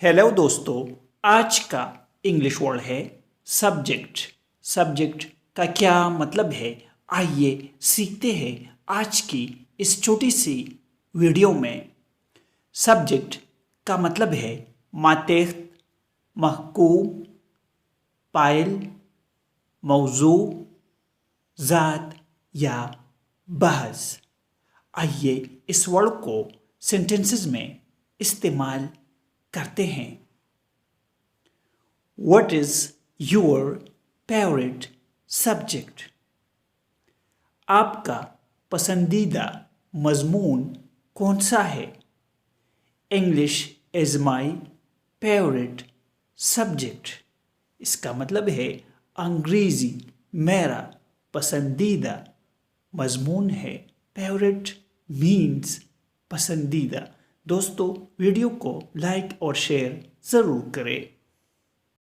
Hello दोस्तों, आज का इंग्लिश वर्ड है सब्जेक्ट। सब्जेक्ट का क्या मतलब है, आइए सीखते हैं आज की इस छोटी सी वीडियो में। सब्जेक्ट का मतलब है मातेहत, महकूम, पायल, मौजू, ज़ात या बहस। आइए इस वर्ड को सेंटेंसेस में इस्तेमाल करते हैं। What is your favorite subject? आपका पसंदीदा मजमून कौन सा है? English is my favorite subject. इसका मतलब है अंग्रेजी मेरा पसंदीदा मजमून है। Favorite means पसंदीदा। दोस्तों, वीडियो को लाइक और शेयर ज़रूर करें।